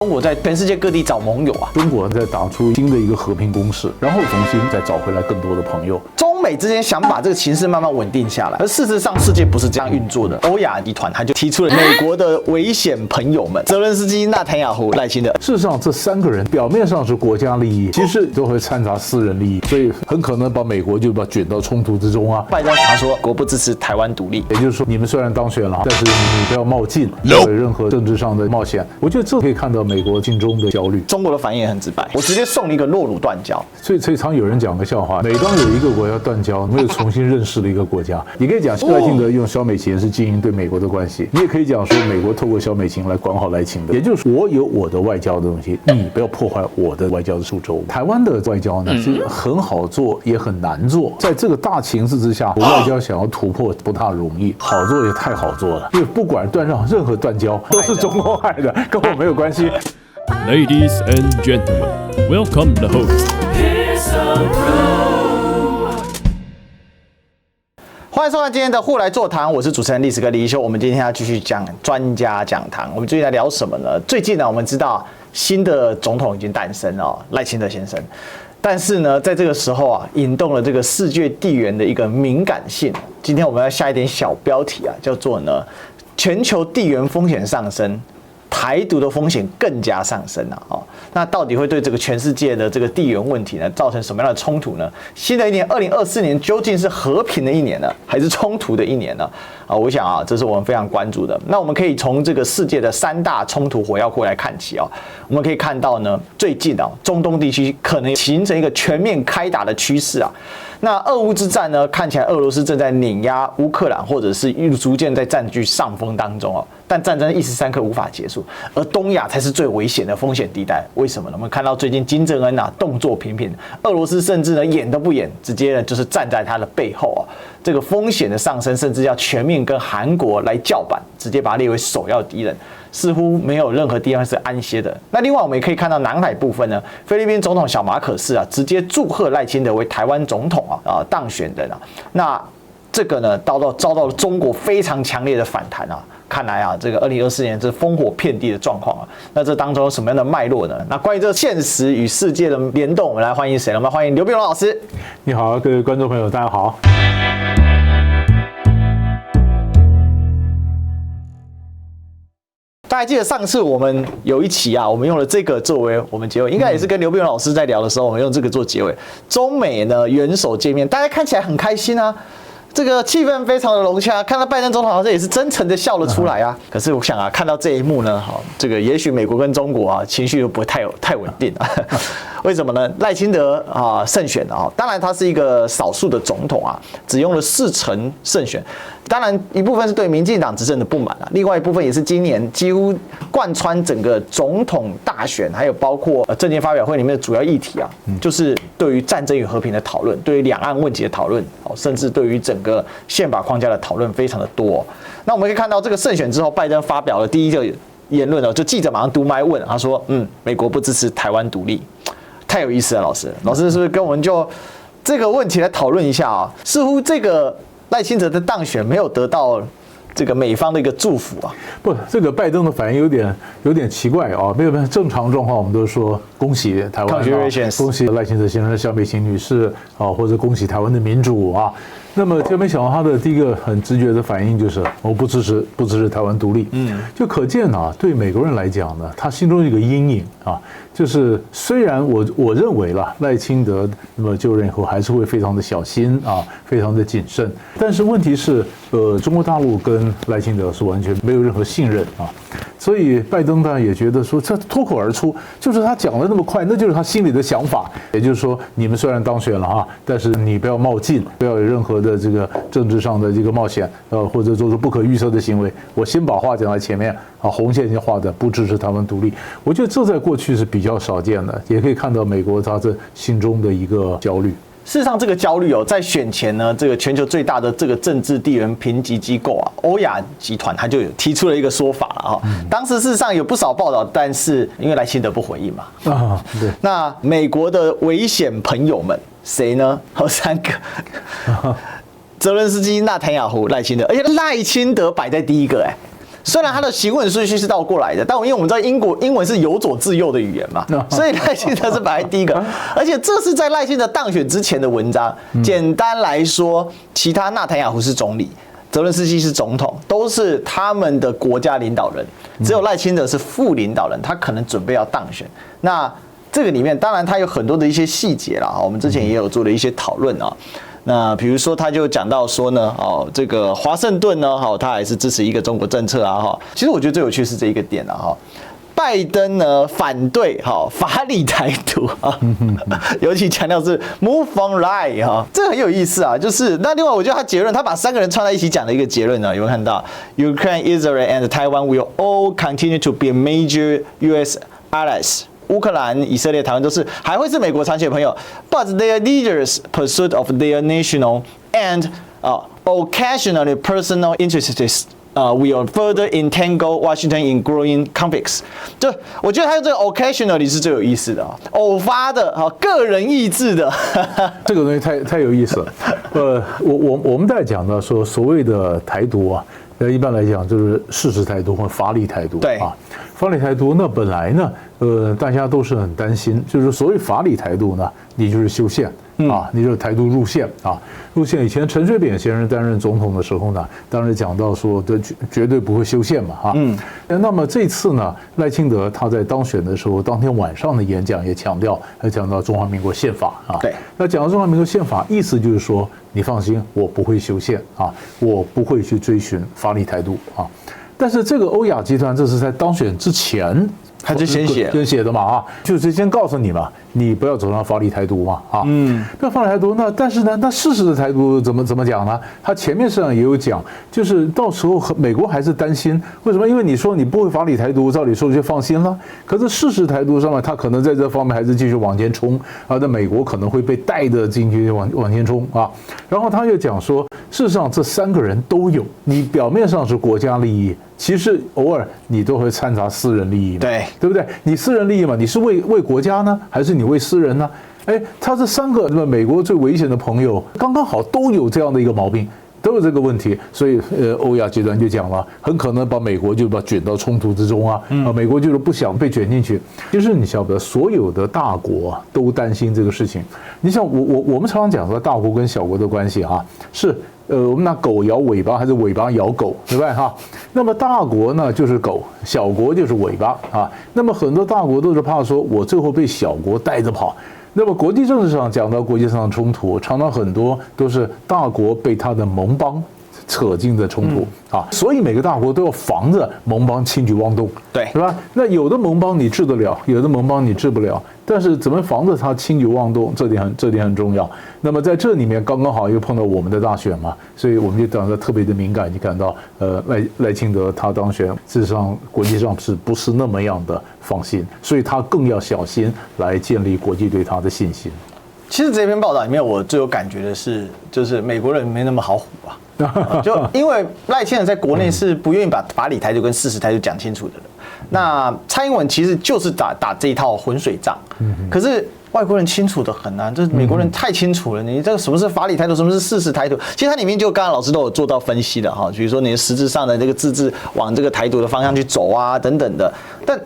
中国在全世界各地找盟友啊，中国在打出新的一个和平攻势，然后重新再找回来更多的朋友。中美之间想把这个情势慢慢稳定下来，而事实上世界不是这样运作的。欧亚集团他就提出了美国的危险朋友们，泽伦斯基、纳坦雅胡、赖清德。事实上，这三个人表面上是国家利益，其实都会掺杂私人利益，所以很可能把美国就卷到冲突之中啊。拜登他说国不支持台湾独立，也就是说，你们虽然当选了，但是你不要冒进，不要有任何政治上的冒险。我觉得这可以看到美国心中的焦虑。中国的反应也很直白，我直接送你一个诺鲁断交。所以常有人讲个笑话，每当有一个国家断交，没有重新认识了一个国家。你可以讲赖清德用萧美琴是经营对美国的关系，你也可以讲说美国透过萧美琴来管好赖清德，也就是我有我的外交的东西，你不要破坏我的外交的苏州。台湾的外交呢，是很好做也很难做，在这个大情势之下，外交想要突破不大容易，好做也太好做了，因为不管断让任何断交都是中国害的，跟我没有关系。Ladies and gentlemen, welcome the host. 欢迎收看今天的互来座谈，我是主持人历史哥李一修。我们今天要继续讲专家讲堂。我们最近在聊什么呢？最近呢，我们知道新的总统已经诞生了，赖清德先生。但是呢，在这个时候啊，引动了这个世界地缘的一个敏感性。今天我们要下一点小标题啊，叫做呢，全球地缘风险上升。台独的风险更加上升了哦，那到底会对这个全世界的这个地缘问题呢，造成什么样的冲突呢？新的一年2024年究竟是和平的一年呢，还是冲突的一年呢？啊，我想啊，这是我们非常关注的。那我们可以从这个世界的3大冲突火药库来看起哦，我们可以看到呢，最近啊，中东地区可能形成一个全面开打的趋势啊。那俄乌之战呢，看起来俄罗斯正在碾压乌克兰，或者是逐渐在占据上风当中哦。但战争一时三刻无法结束，而东亚才是最危险的风险地带。为什么呢？我们看到最近金正恩啊动作频频，俄罗斯甚至呢演都不演，直接呢就是站在他的背后啊。这个风险的上升，甚至要全面跟韩国来叫板，直接把它列为首要敌人。似乎没有任何地方是安歇的。那另外我们也可以看到南海部分呢，菲律宾总统小马可仕啊，直接祝贺赖清德为台湾总统当选人啊。那这个呢，遭到了中国非常强烈的反弹啊。看来啊，这个2024年是烽火遍地的状况啊。那这当中有什么样的脉络呢？那关于这个现实与世界的联动，我们来欢迎谁呢？我们欢迎刘碧荣老师。你好，各位观众朋友，大家好。大家记得上次我们有一期啊，我们用了这个作为我们结尾，应该也是跟刘碧荣老师在聊的时候，我们用这个做结尾。中美呢元首见面，大家看起来很开心啊。这个气氛非常的融洽，看到拜登总统好像也是真诚的笑了出来啊。可是我想啊，看到这一幕呢，好，这个也许美国跟中国啊情绪都不会太稳定啊。为什么呢？赖清德啊胜选啊，当然他是一个少数的总统啊，只用了40%胜选。当然一部分是对民进党执政的不满啊，另外一部分也是今年几乎贯穿整个总统大选，还有包括政见发表会里面的主要议题啊，就是对于战争与和平的讨论，对于两岸问题的讨论，甚至对于整个宪法框架的讨论非常的多。那我们可以看到，这个胜选之后，拜登发表了第一个言论哦，就记者马上读麦问，他说：“美国不支持台湾独立。”太有意思了，老师是不是跟我们就这个问题来讨论一下啊？似乎这个赖清德的当选没有得到这个美方的一个祝福啊。不，这个拜登的反应有点奇怪啊。没有正常状况，我们都说恭喜台湾，恭喜赖清德先生、萧美琴女士啊，或者恭喜台湾的民主啊。那么就没想到他的第一个很直觉的反应就是我不支持台湾独立。就可见啊，对美国人来讲呢，他心中有一个阴影啊，就是虽然我认为啦，赖清德那么就任以后还是会非常的小心啊，非常的谨慎，但是问题是中国大陆跟赖清德是完全没有任何信任啊。所以拜登当然也觉得说，这脱口而出就是他讲的那么快，那就是他心里的想法。也就是说，你们虽然当选了啊，但是你不要冒进，不要有任何的这个政治上的这个冒险，或者做出不可预测的行为。我先把话讲在前面啊，红线先画的，不支持台湾独立。我觉得这在过去是比较少见的，也可以看到美国他这心中的一个焦虑。事实上，这个焦虑在选前呢，这个全球最大的这个政治地缘评级机构啊，欧亚集团，他就有提出了一个说法啊。当时事实上有不少报道，但是因为赖清德不回应嘛，对。那美国的危险朋友们谁呢？有3个，泽伦斯基、纳坦雅胡、赖清德，而且赖清德摆在第一个，虽然他的行文顺序是倒过来的，但因为我们知道英文是由左至右的语言嘛，所以赖清德是排在第一个。而且这是在赖清德当选之前的文章。简单来说，其他纳坦雅胡是总理，泽伦斯基是总统，都是他们的国家领导人，只有赖清德是副领导人，他可能准备要当选。那这个里面当然他有很多的一些细节啦，我们之前也有做了一些讨论啊。那比如说他就讲到说呢，这个华盛顿呢，他还是支持一个中国政策啊，其实我觉得最有趣是这一个点啊，拜登呢反对法理台独啊，尤其强调是 move on right 哈，这很有意思啊。就是那另外我觉得他结论，他把3个人串在一起讲的一个结论呢，有没有看到 ？Ukraine, Israel and Taiwan will all continue to be major U.S. allies。乌克兰、以色列、台湾都是还会是美国长期的朋友 ，but their leaders' pursuit of their national and occasionally personal interests will further entangle Washington in growing conflicts。就我觉得他用这个 occasionally 是最有意思的，偶发的，个人意志的，这个东西太有意思了。我们在讲到说所谓的台独啊。一般来讲就是事实台独或法理台独，对啊，法理台独那本来呢，大家都是很担心，就是所谓法理台独呢，你就是修宪啊，你就是台独入宪啊，入宪。以前陈水扁先生担任总统的时候呢，当然讲到说这绝对不会修宪嘛，哈，那么这次呢，赖清德他在当选的时候，当天晚上的演讲也强调中华民国宪法啊，对，那讲到中华民国宪法，意思就是说。你放心，我不会修宪啊，我不会去追寻法理台独啊。但是这个欧亚集团，这是在当选之前他就先写的嘛啊，就是先告诉你嘛，你不要走上法理台独嘛啊。那法理台独，但是呢，那事实的台独怎么讲呢？他前面实际上也有讲，就是到时候美国还是担心，为什么？因为你说你不会法理台独，照理说就放心了。可是事实台独上面，他可能在这方面还是继续往前冲啊。那美国可能会被带着进去往前冲啊。然后他又讲说，事实上这3个人都有，你表面上是国家利益。其实偶尔你都会掺杂私人利益嘛，对不对？你私人利益嘛，你是为国家呢，还是你为私人呢？哎，他这3个美国最危险的朋友，刚刚好都有这样的一个毛病，都有这个问题，所以欧亚集团就讲了，很可能把美国就卷到冲突之中啊，美国就是不想被卷进去。其实你晓得，所有的大国都担心这个事情。你像我们常常讲说大国跟小国的关系哈，是。我们拿狗摇尾巴还是尾巴摇狗，对吧？哈，那么大国呢就是狗，小国就是尾巴啊。那么很多大国都是怕说我最后被小国带着跑。那么国际政治上讲到国际上的冲突，常常很多都是大国被他的盟邦扯进的冲突啊，所以每个大国都要防着盟邦轻举妄动，对，是吧？那有的盟邦你治得了，有的盟邦你治不了，但是怎么防着他轻举妄动，这点很重要。那么在这里面刚刚好又碰到我们的大选嘛，所以我们就感到特别的敏感，就感到赖清德他当选，事实上国际上是不是那么样的放心，所以他更要小心来建立国际对他的信心。其实这篇报道里面，我最有感觉的是，就是美国人没那么好唬啊。就因为赖清德在国内是不愿意把法理台独跟事实台独讲清楚的人，那蔡英文其实就是打这一套浑水仗，可是外国人清楚的很啊，就是美国人太清楚了，你这个什么是法理台独，什么是事实台独，其实它里面就刚刚老师都有做到分析的哈，比如说你的实质上的这个自治往这个台独的方向去走啊等等的，但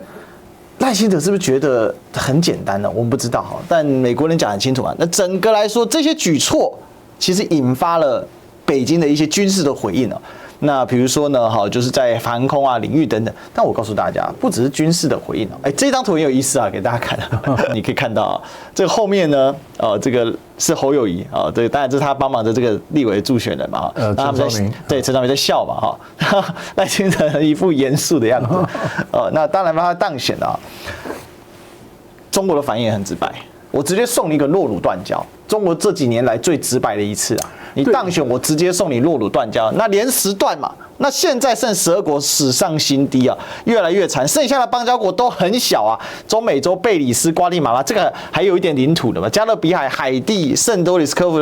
赖清德是不是觉得很简单呢？我们不知道哈，但美国人讲很清楚啊。那整个来说，这些举措其实引发了北京的一些军事的回应哦。那比如说呢，就是在航空啊领域等等。但我告诉大家，不只是军事的回应哦。这张图很有意思啊，给大家看。你可以看到啊，这个后面呢，这个是侯友宜啊，对，当然这是他帮忙的这个立委助选人嘛，陈昭明，对，陈昭明在笑嘛，哈，赖清德一副严肃的样子，那当然帮他当选了。中国的反应也很直白，我直接送你一个落乳断交，中国这几年来最直白的一次啊！你当选，我直接送你落乳断交，那连10段嘛。那现在剩12国，史上新低啊，越来越惨。剩下的邦交国都很小啊，中美洲、贝里斯、瓜地马拉，这个还有一点领土的嘛。加勒比海、海地、圣多里斯科夫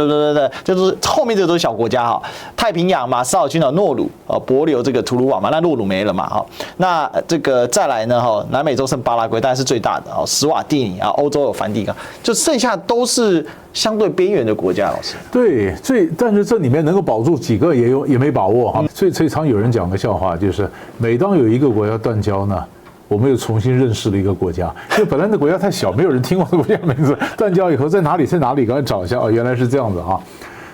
就是后面这都是小国家哈。太平洋、马绍尔群岛、诺鲁、帛琉这个图鲁瓦嘛，那诺鲁没了嘛哈。那这个再来呢哈，南美洲剩巴拉圭，当然是最大的啊，史瓦蒂尼啊，欧洲有梵蒂冈，就剩下都是相对边缘的国家。老师，对，但是这里面能够保住几个也没把握哈。所以常常有人讲个笑话，就是每当有一个国家断交呢，我们又重新认识了一个国家，因为本来那国家太小，没有人听过这国家名字。断交以后在哪里，赶快找一下，原来是这样子啊。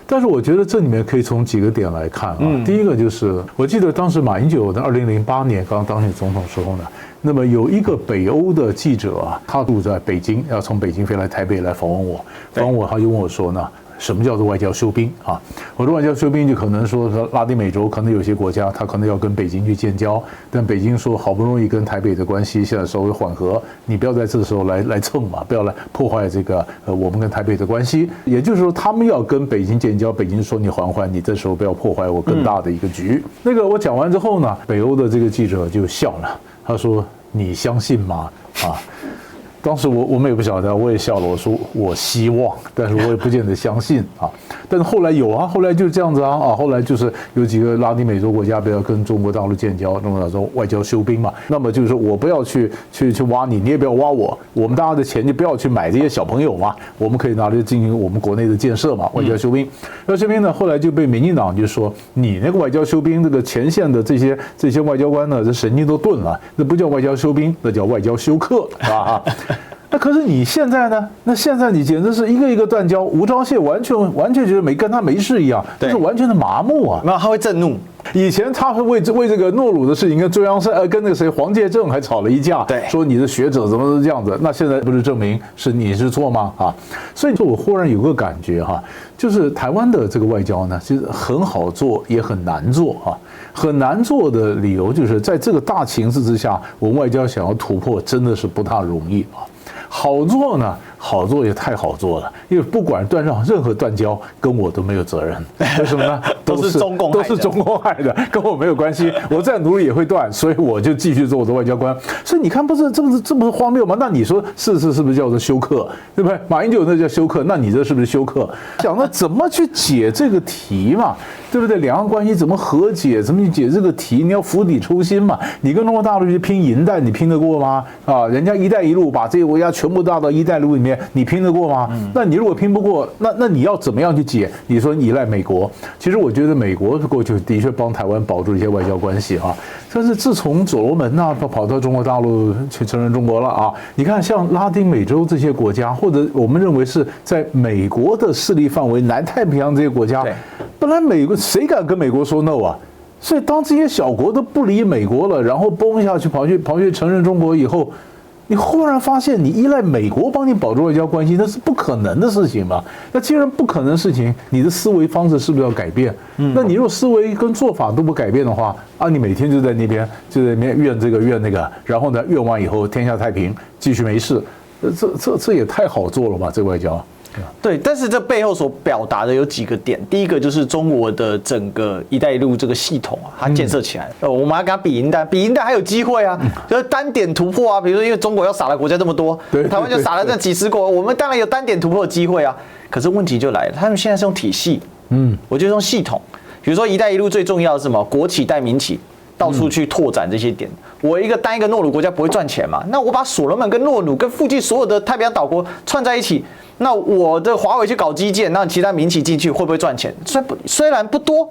但是我觉得这里面可以从几个点来看啊。第一个就是，我记得当时马英九在2008年刚当选总统时候呢，那么有一个北欧的记者啊，他住在北京，要从北京飞来台北来访问我，他就问我说呢，什么叫做外交休兵啊？我说外交休兵就可能说拉丁美洲可能有些国家他可能要跟北京去建交，但北京说好不容易跟台北的关系现在稍微缓和，你不要在这时候来蹭嘛，不要来破坏这个我们跟台北的关系。也就是说他们要跟北京建交，北京说你缓，你这时候不要破坏我更大的一个局。那个我讲完之后呢，北欧的这个记者就笑了，他说你相信吗？啊。当时我们也不晓得，我也笑了，我说我希望，但是我也不见得相信啊。但是后来有啊，后来就是这样子啊，后来就是有几个拉丁美洲国家不要跟中国大陆建交，中国大陆外交休兵嘛。那么就是说我不要去挖你，你也不要挖我，我们大家的钱就不要去买这些小朋友嘛，我们可以拿来进行我们国内的建设嘛，外交休兵。外交休兵呢，后来就被民进党就说你那个外交休兵，这个前线的这些外交官呢，这神经都钝了，那不叫外交休兵，那叫外交休克啊。那可是你现在呢？那现在你简直是一个一个断交，吴钊燮完全觉得跟他没事一样，这是完全的麻木啊。那他会震怒。以前他会为这个诺鲁的事情跟中央跟那个谁黄介正还吵了一架，对，说你的学者怎么是这样子？那现在不是证明是你是错吗？啊，所以说我忽然有个感觉哈，就是台湾的这个外交呢，其实很好做也很难做啊。很难做的理由就是在这个大情势之下，我们外交想要突破真的是不大容易啊。好做呢，好做也太好做了，因为不管断上任何断交，跟我都没有责任。为什么呢？都是中共害的，跟我没有关系。我再努力也会断，所以我就继续做我的外交官。所以你看，不是这不是荒谬吗？那你说是不是叫做休克？对不对？马英九那叫休克，那你这是不是休克？讲到怎么去解这个题嘛，对不对？两岸关系怎么和解？怎么去解这个题？你要釜底抽薪嘛。你跟中国大陆去拼银弹，你拼得过吗？啊，人家一带一路把这些国家全部纳到一带一路里面，你拼得过吗？那你如果拼不过，那你要怎么样去解？你说依赖美国，其实我觉得美国过去的确帮台湾保住一些外交关系啊。但是自从所罗门呐跑到中国大陆去承认中国了啊，你看像拉丁美洲这些国家，或者我们认为是在美国的势力范围、南太平洋这些国家，本来美国谁敢跟美国说 no 啊？所以当这些小国都不理美国了，然后崩下去跑去承认中国以后，你忽然发现你依赖美国帮你保住外交关系，那是不可能的事情嘛。那既然不可能的事情，你的思维方式是不是要改变？那你如果思维跟做法都不改变的话，啊，你每天就在那边怨这个怨那个，然后呢怨完以后天下太平，继续没事，这也太好做了吧？这个外交。对，但是这背后所表达的有几个点。第一个就是中国的整个“一带一路”这个系统啊，它建设起来，我们要跟它比银弹，还有机会啊，就是单点突破啊。比如说，因为中国要撒的国家这么多，台湾就撒了这几十国，我们当然有单点突破的机会啊。可是问题就来了，他们现在是用体系，我就用系统。比如说“一带一路”最重要的是什么？国企带民企。到处去拓展这些点，我单一个诺鲁国家不会赚钱嘛？那我把所罗门跟诺鲁跟附近所有的太平洋岛国串在一起，那我的华为去搞基建，那其他民企进去会不会赚钱？虽然不多，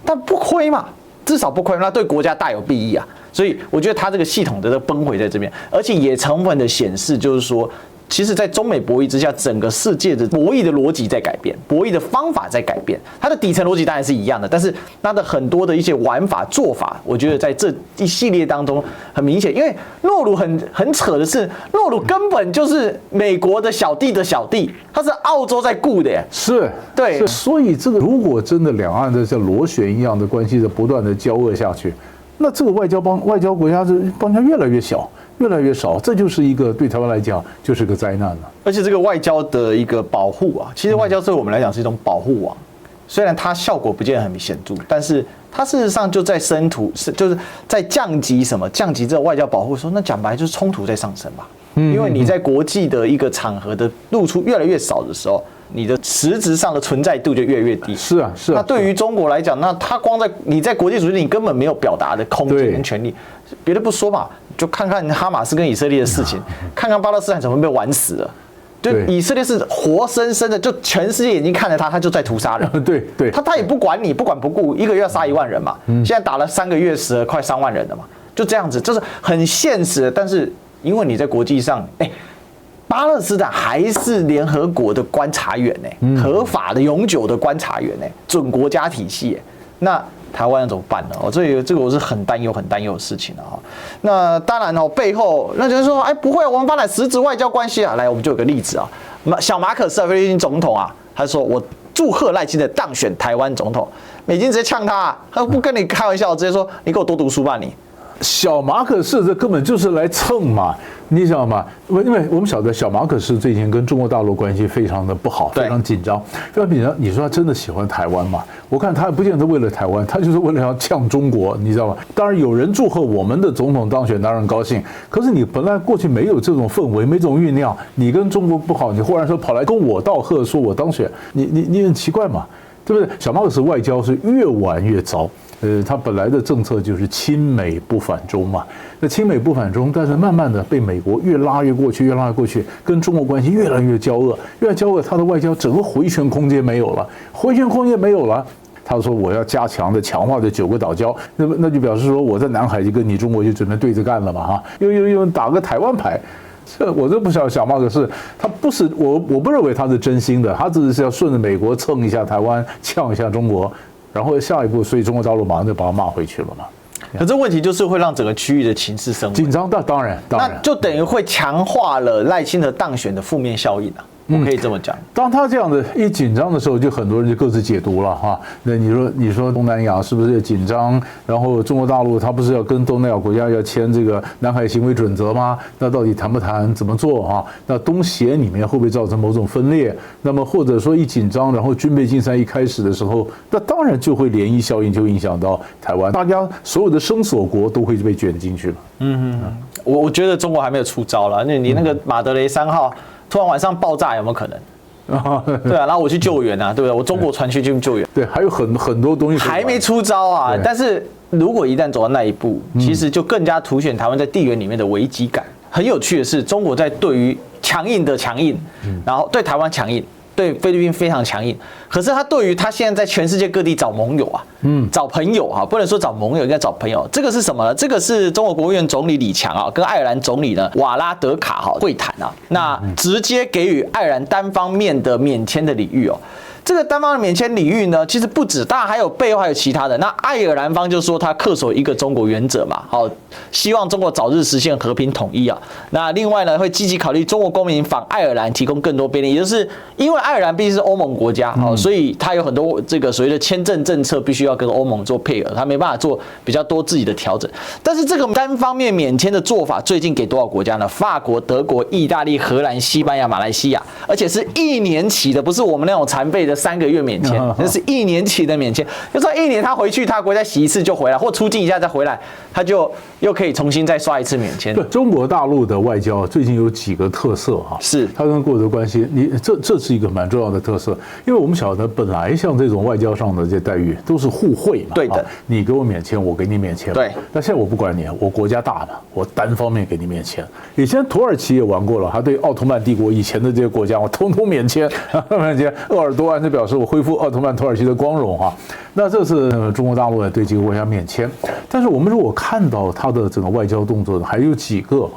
但不亏嘛，至少不亏，那对国家大有裨益啊。所以我觉得它这个系统的崩毁在这边，而且也充分的显示，就是说。其实，在中美博弈之下，整个世界的博弈的逻辑在改变，博弈的方法在改变。它的底层逻辑当然是一样的，但是它的很多的一些玩法做法，我觉得在这一系列当中很明显。因为诺鲁很扯的是，诺鲁根本就是美国的小弟的小弟，他是澳洲在顾的耶。是，对，所以这个如果真的两岸的像螺旋一样的关系的不断的交恶下去，那这个外交国家这邦交越来越小。越来越少，这就是一个对台湾来讲就是个灾难了。而且这个外交的一个保护啊，其实外交对我们来讲是一种保护网，虽然它效果不见得很显著，但是它事实上就在就是在降级这种外交保护的时候，那讲白就是冲突在上升嘛。因为你在国际的一个场合的露出越来越少的时候，你的实质上的存在度就越来越低。是啊。那对于中国来讲，那它光你在国际组织你根本没有表达的空间跟权利。别的不说嘛，就看看哈马斯跟以色列的事情，看看巴勒斯坦怎么被玩死了。就以色列是活生生的，就全世界眼睛看着他就在屠杀人。对，他也不管你，不管不顾，一个月要杀1万人嘛。现在打了3个月，死了快3万人了嘛，就这样子，就是很现实。但是因为你在国际上，巴勒斯坦还是联合国的观察员合法的永久的观察员准国家体系那台湾要怎么办呢？这个我是很担忧的事情那当然背后那就是说，不会，我们发展实质外交关系来，我们就有个例子小马可斯菲律宾总统他说我祝贺赖清德当选台湾总统，美金直接呛他他不跟你开玩笑，直接说你给我多读书吧你。小马可仕这根本就是来蹭嘛，你知道吗？因为我们晓得小马可仕最近跟中国大陆关系非常的不好，非常紧张，非常紧张。你说他真的喜欢台湾吗？我看他也不见得为了台湾，他就是为了要呛中国，你知道吗？当然有人祝贺我们的总统当选，当然高兴。可是你本来过去没有这种氛围，没这种酝酿，你跟中国不好，你忽然说跑来跟我道贺，说我当选，你很奇怪嘛，对不对？小马可仕外交是越玩越糟。他本来的政策就是亲美不反中嘛，那亲美不反中，但是慢慢的被美国越拉越过去，跟中国关系越来越交恶，他的外交整个回旋空间没有了，他说我要加强的强化的9个岛礁，那就表示说我在南海就跟你中国就准备对着干了嘛又打个台湾牌。我都不晓得小马可仕他不是我不认为他是真心的，他只是要顺着美国蹭一下台湾，呛一下中国。然后下一步，所以中国大陆马上就把他骂回去了嘛。可这问题就是会让整个区域的情势升温紧张，当然，那就等于会强化了赖清德当选的负面效应我可以这么讲。当他这样的一紧张的时候，就很多人就各自解读了那你说东南亚是不是紧张？然后中国大陆他不是要跟东南亚国家要签这个南海行为准则吗？那到底谈不谈？怎么做那东协里面会不会造成某种分裂？那么或者说一紧张，然后军备竞赛一开始的时候，那当然就会涟漪效应，就影响到台湾，大家所有的生索国都会被卷进去了。我觉得中国还没有出招了。你那个马德雷3号。突然晚上爆炸有没有可能？对然后我去救援对不对？我中国船去救援。对，还有很多东西还没出招但是如果一旦走到那一步，其实就更加凸显台湾在地缘里面的危机感。很有趣的是，中国在对于强硬，然后对台湾强硬，对菲律宾非常强硬。可是他对于他现在在全世界各地找盟友找朋友不能说找盟友，应该找朋友。这个是什么呢？这个是中国国务院总理李强跟爱尔兰总理呢瓦拉德卡会谈那直接给予爱尔兰单方面的免签的礼遇这个单方的免签礼遇呢，其实不止，当然还有背后还有其他的。那爱尔兰方就说他恪守一个中国原则嘛，希望中国早日实现和平统一那另外呢，会积极考虑中国公民访爱尔兰提供更多便利，也就是因为爱尔兰毕竟是欧盟国家所以他有很多这个所谓的签证政策必须要跟欧盟做配合，他没办法做比较多自己的调整。但是这个单方面免签的做法，最近给多少国家呢？法国、德国、意大利、荷兰、西班牙、马来西亚，而且是1年期的，不是我们那种残废的3个月免签，那是1年期的免签。就算1年他回去他国家洗一次就回来，或出境一下再回来，他就又可以重新再刷一次免签。对，中国大陆的外交最近有几个特色是它跟国的关系，这是一个蛮重要的特色，因为我们晓得本来像这种外交上的这待遇都是互惠嘛，对的，你给我免签，我给你免签，对。但现在我不管你，我国家大嘛，我单方面给你免签。以前土耳其也玩过了，他对奥特曼帝国以前的这些国家，我通通免签，鄂尔多安就表示我恢复奥特曼土耳其的光荣那这次中国大陆也对几个国家免签，但是我们如果看到他的整个外交动作还有几个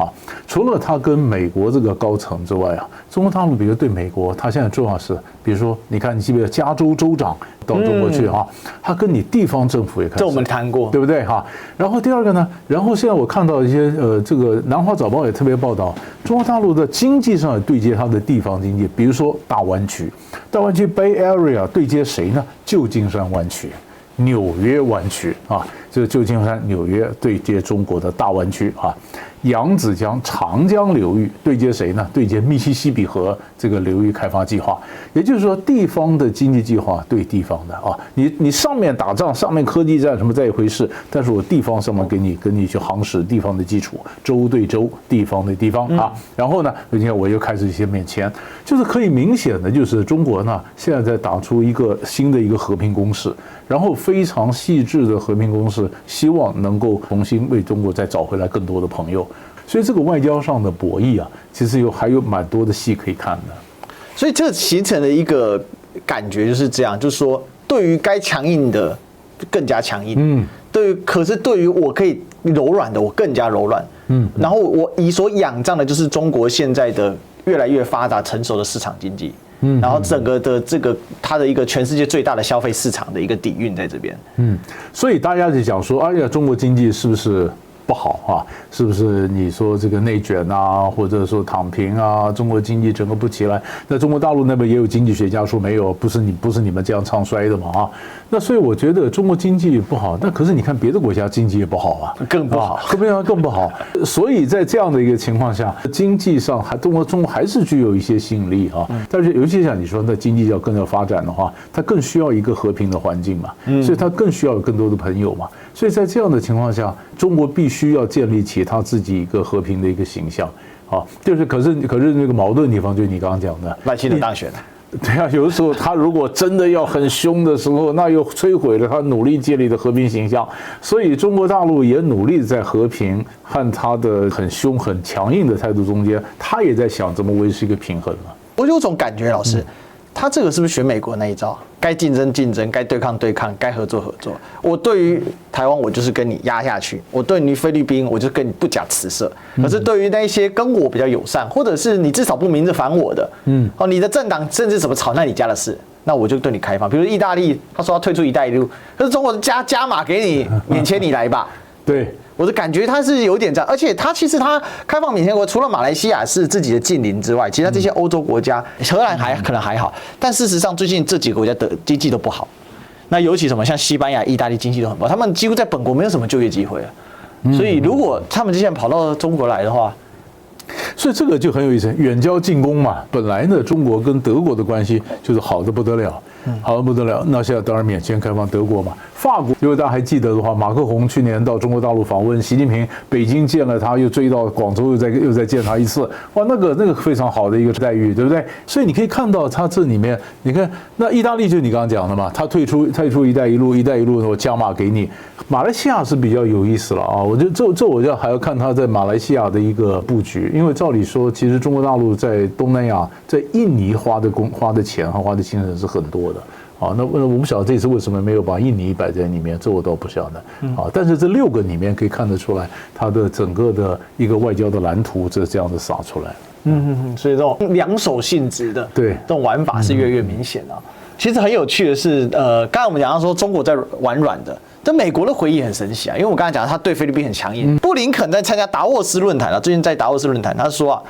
除了他跟美国这个高层之外中国大陆比如对美国，他现在重要是，比如说你看你记不记得加州州长到中国去他跟你地方政府也开始，这我们谈过，对不对然后第二个呢，然后现在我看到一些这个南华早报也特别报道，中国大陆的经济上也对接它的地方经济，比如说大湾区 Bay Area 对接谁呢？旧金山湾区、纽约湾区这个旧金山、纽约对接中国的大湾区扬子江、长江流域对接谁呢？对接密西西比河这个流域开发计划。也就是说，地方的经济计划对地方的你上面打仗、上面科技战什么在一回事，但是我地方上面跟你去行使地方的基础，州对州，地方对地方然后呢，你看我又开始一些免签，就是可以明显的就是中国呢现在在打出一个新的一个和平攻势，然后非常细致的和平攻势，希望能够重新为中国再找回来更多的朋友。所以这个外交上的博弈啊，其实还有蛮多的戏可以看的。所以这形成了一个感觉就是这样，就是说对于该强硬的更加强硬，可是对于我可以柔软的我更加柔软，然后我所仰仗的就是中国现在的越来越发达成熟的市场经济，然后整个的这个它的一个全世界最大的消费市场的一个底蕴在这边，所以大家就讲说，哎呀，中国经济是不是不好啊？是不是你说这个内卷啊，或者说躺平啊，中国经济整个不起来？那中国大陆那边也有经济学家说没有，不是你们这样唱衰的嘛啊？那所以我觉得中国经济不好，那可是你看别的国家经济也不好啊，更不好，更不好。所以在这样的一个情况下，经济上中国还是具有一些吸引力啊。但是尤其像你说，那经济要更要发展的话，它更需要一个和平的环境嘛，所以它更需要有更多的朋友嘛。所以在这样的情况下，中国必须要建立起他自己一个和平的一个形象，啊，就是可是那个矛盾的地方就是你刚刚讲的赖清德当选。对啊，有的时候他如果真的要很凶的时候，那又摧毁了他努力建立的和平形象。所以中国大陆也努力在和平和他的很凶很强硬的态度中间，他也在想怎么维持一个平衡了。我有种感觉，老师，他这个是不是学美国那一招？该竞争竞争，该对抗对抗，该合作合作。我对于台湾，我就是跟你压下去；我对于菲律宾，我就跟你不假辞色。可是对于那些跟我比较友善，或者是你至少不明着反我的，你的政党甚至怎么吵那你家的事，那我就对你开放。比如意大利，他说要退出一带一路，可是中国加码给你，免签你来吧。对。我的感觉它是有点这样，而且它其实它开放免签国，除了马来西亚是自己的近邻之外，其他这些欧洲国家，荷兰可能还好，但事实上最近这几个国家的经济都不好。那尤其什么像西班牙、意大利经济都很不好，他们几乎在本国没有什么就业机会了。所以如果他们这些人跑到中国来的话，所以这个就很有意思，远交近攻嘛。本来呢，中国跟德国的关系就是好的不得了，好的不得了。那现在当然免签开放德国嘛。法国，如果大家还记得的话，马克宏去年到中国大陆访问，习近平北京见了他，又追到广州，又再见他一次，哇，那个非常好的一个待遇，对不对？所以你可以看到他这里面，你看那意大利就你刚刚讲的嘛，他退出一带一路，我加码给你。马来西亚是比较有意思了啊，我觉得这我就还要看他在马来西亚的一个布局，因为照理说，其实中国大陆在东南亚，在印尼花的钱和花的精神是很多的。好，那我不晓得这次为什么没有把印尼摆在里面，这我倒不晓得。好，但是这6个里面可以看得出来，它的整个的一个外交的蓝图这样子撒出来。所以这种两手性质的对这种玩法是越来越明显啊。其实很有趣的是，刚才我们讲到说中国在玩软的，但美国的回应很神奇啊，因为我刚才讲他对菲律宾很强硬。布林肯在参加达沃斯论坛啊，最近在达沃斯论坛，他说啊。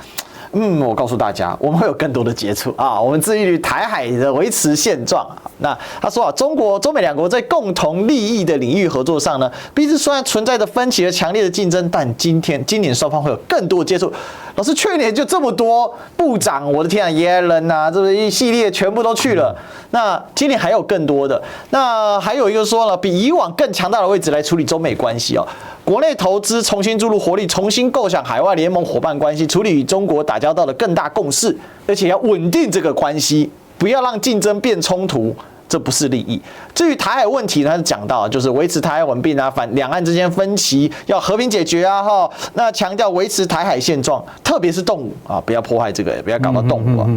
我告诉大家，我们会有更多的接触啊，我们致力于台海的维持现状。那他说啊，中美两国在共同利益的领域合作上呢，彼此虽然存在着分歧和强烈的竞争，但今年双方会有更多的接触。老师，去年就这么多部长，我的天啊，耶伦啊，这一系列全部都去了。那今年还有更多的。那还有一个说了，比以往更强大的位置来处理中美关系哦。国内投资重新注入活力，重新构想海外联盟伙伴关系，处理与中国打交道的更大共识，而且要稳定这个关系，不要让竞争变冲突，这不是利益。至于台海问题呢，他讲到就是维持台海稳定啊，两岸之间分歧要和平解决啊，那强调维持台海现状，特别是动武啊，不要破坏这个，不要搞到动武啊。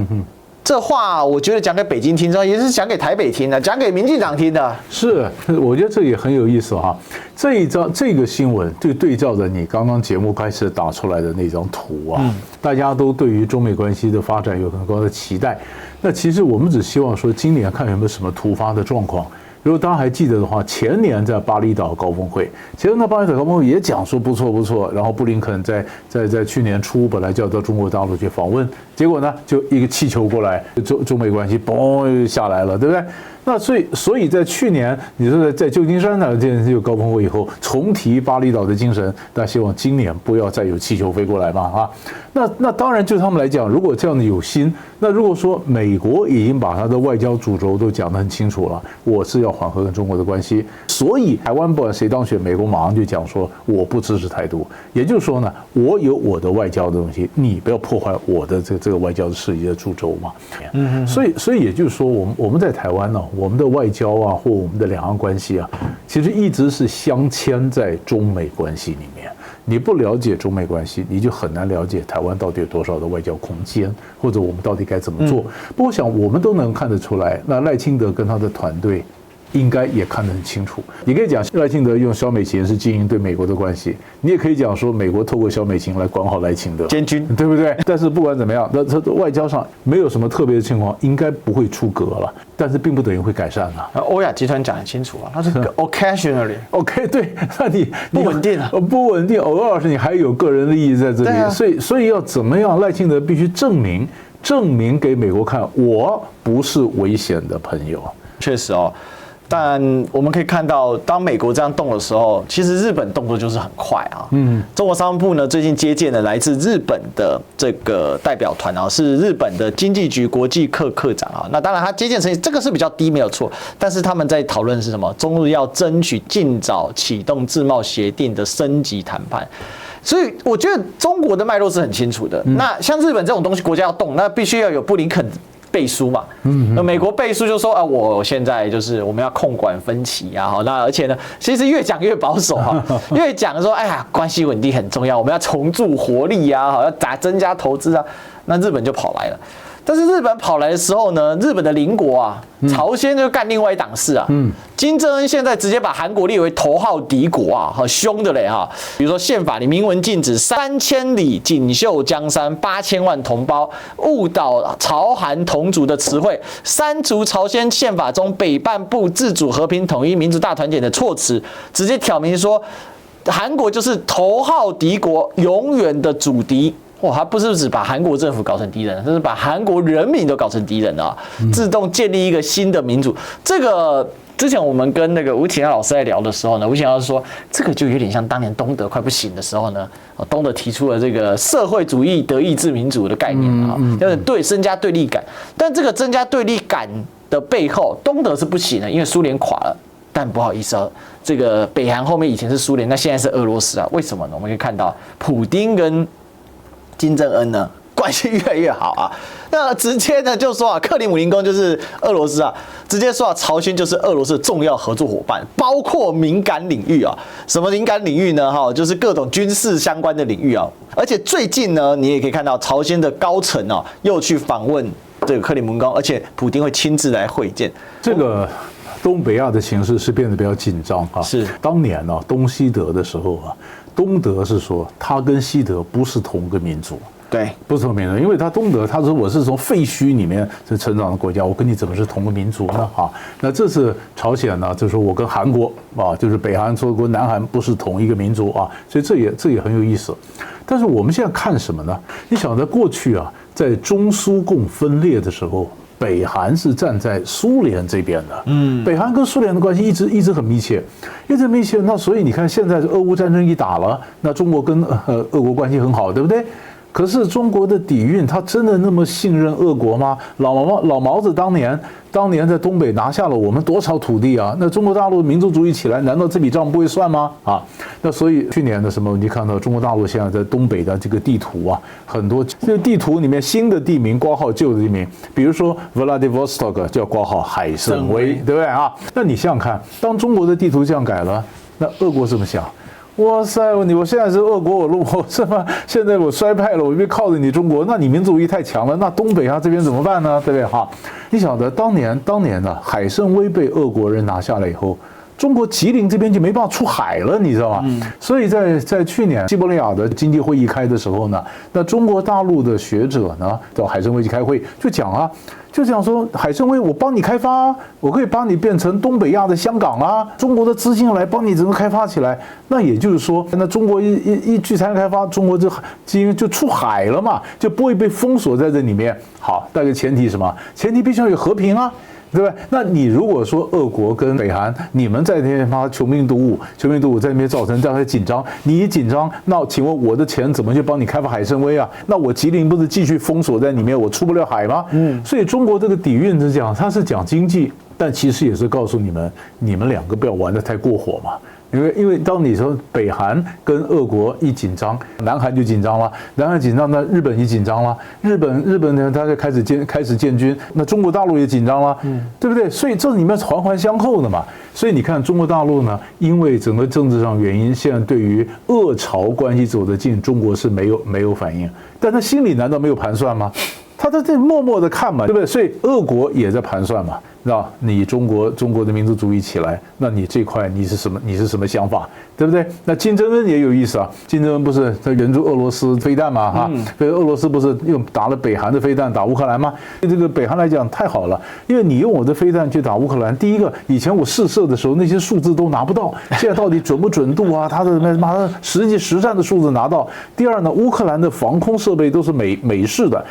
这话我觉得讲给北京听，也是讲给台北听的，讲给民进党听的。是，我觉得这也很有意思哈。这个新闻就对照着你刚刚节目开始打出来的那张图啊，大家都对于中美关系的发展有很高的期待。那其实我们只希望说，今年看有没有什么突发的状况。如果大家还记得的话，前年在巴厘岛高峰会，其实那巴厘岛高峰会也讲说不错，然后布林肯在去年初本来就要到中国大陆去访问，结果呢就一个气球过来，中美关系嘣下来了，对不对？那所以在去年你说在旧金山呢这个高峰会以后，重提巴厘岛的精神，大家希望今年不要再有气球飞过来嘛啊。那当然就他们来讲，如果这样的有心，那如果说美国已经把他的外交主轴都讲得很清楚了，我是要缓和跟中国的关系，所以台湾不管谁当选，美国马上就讲说我不支持台独，也就是说呢，我有我的外交的东西，你不要破坏我的这个外交的事业的主轴嘛。所以也就是说，我们在台湾呢，我们的外交啊或我们的两岸关系啊，其实一直是镶嵌在中美关系里面。你不了解中美关系，你就很难了解台湾到底有多少的外交空间，或者我们到底该怎么做。不过我想我们都能看得出来，那赖清德跟他的团队应该也看得很清楚。你可以讲赖清德用萧美琴是经营对美国的关系，你也可以讲说美国透过萧美琴来管好赖清德，监军，对不对？但是不管怎么样，那他外交上没有什么特别的情况，应该不会出格了。但是并不等于会改善了。欧亚集团讲很清楚啊，它是 occasionally，OK， 对，那你不稳定啊，不稳定，偶尔是你还有个人利益在这里，所以要怎么样？赖清德必须证明给美国看，我不是危险的朋友。确实哦。但我们可以看到，当美国这样动的时候，其实日本动作就是很快啊。中国商务部呢最近接见了来自日本的这个代表团啊，是日本的经济局国际课课长啊。那当然他接见成绩这个是比较低没有错，但是他们在讨论是什么？中日要争取尽早启动自贸协定的升级谈判。所以我觉得中国的脉络是很清楚的。那像日本这种东西，国家要动，那必须要有布林肯背书嘛，那美国背书就说啊，我现在就是我们要控管分歧啊，那而且呢，其实越讲越保守哈，越讲说哎呀，关系稳定很重要，我们要重铸活力啊，要增加投资啊，那日本就跑来了。但是日本跑来的时候呢，日本的邻国啊，朝鲜就干另外一档事啊。金正恩现在直接把韩国列为头号敌国啊，很凶的嘞哈。比如说宪法里明文禁止3000里锦绣江山8000万同胞，误导朝韩同族的词汇，删除朝鲜宪法中北半部自主和平统一民族大团结的措辞，直接挑明说韩国就是头号敌国，永远的主敌。哇，他不是只把韩国政府搞成敌人，他是把韩国人民都搞成敌人啊！自动建立一个新的民主。这个之前我们跟那个吴启阳老师在聊的时候呢，吴启阳老师说，这个就有点像当年东德快不行的时候呢，东德提出了这个社会主义德意志民主的概念啊，就是增加对立感。但这个增加对立感的背后，东德是不行的，因为苏联垮了。但不好意思啊，这个北韩后面以前是苏联，那现在是俄罗斯啊？为什么呢？我们可以看到，普丁跟金正恩呢关系越来越好啊，那直接呢就说啊，克里姆林宫就是俄罗斯啊，直接说啊，朝鲜就是俄罗斯的重要合作伙伴，包括敏感领域啊，什么敏感领域呢？哈，就是各种军事相关的领域啊。而且最近呢，你也可以看到朝鲜的高层啊，又去访问这个克里姆林宫，而且普丁会亲自来会见。这个东北亚的形势是变得比较紧张啊。是当年呢，东西德的时候啊。东德是说他跟西德不是同个民族，对，不是同个民族，因为他东德他说我是从废墟里面是成长的国家，我跟你怎么是同个民族呢？啊，那这次朝鲜呢，就说我跟韩国啊，就是北韩、中国、南韩不是同一个民族啊，所以这也很有意思。但是我们现在看什么呢？你想在过去啊，在中苏共分裂的时候。北韩是站在苏联这边的，北韩跟苏联的关系一直很密切，一直密切。那所以你看，现在俄乌战争一打了，那中国跟俄国关系很好，对不对？可是中国的底蕴，他真的那么信任俄国吗？老毛子当年在东北拿下了我们多少土地啊？那中国大陆民族主义起来，难道这笔账不会算吗？啊，那所以去年的什么，你看到中国大陆现在在东北的这个地图啊，很多这个地图里面新的地名括号旧的地名，比如说 Vladivostok 叫括号海参崴，对不对啊？那你想想看，当中国的地图这样改了，那俄国怎么想？哇塞！我现在是俄国，我是吧？现在我衰败了，我因为靠着你中国，那你民族主义太强了，那东北啊这边怎么办呢？对不对哈？你晓得当年呢，海参崴被俄国人拿下来以后，中国吉林这边就没办法出海了，你知道吗？所以在去年西伯利亚的经济会议开的时候呢，那中国大陆的学者呢到海参崴去开会，就讲说海参崴我帮你开发，我可以帮你变成东北亚的香港啊，中国的资金来帮你整个开发起来。那也就是说，那中国一去参与开发，中国这基金就出海了嘛，就不会被封锁在这里面。好，大概前提是什么？前提必须要有和平啊。对吧？那你如果说俄国跟北韩，你们在那边发穷兵黩武在那边造成这样的紧张，你一紧张，那请问我的钱怎么去帮你开发海参崴啊？那我吉林不是继续封锁在里面，我出不了海吗？所以中国这个底蕴是讲，它是讲经济，但其实也是告诉你们两个不要玩得太过火嘛。因为当你说北韩跟俄国一紧张，南韩就紧张了，南韩紧张，那日本也紧张了，日本呢，他就开始建军，那中国大陆也紧张了，对不对？所以这里面环环相扣的嘛。所以你看中国大陆呢，因为整个政治上原因，现在对于俄朝关系走得近，中国是没有反应，但他心里难道没有盘算吗？他在这默默的看嘛，对不对？所以俄国也在盘算嘛，那你中国的民族主义起来，那你这块你是什么想法，对不对？那金正恩也有意思啊，金正恩不是他援助俄罗斯飞弹嘛，哈，所以俄罗斯不是用打了北韩的飞弹打乌克兰吗？对这个北韩来讲太好了，因为你用我的飞弹去打乌克兰，第一个以前我试射的时候那些数字都拿不到，现在到底准不准度啊？他的实战的数字拿到。第二呢，乌克兰的防空设备都是美式的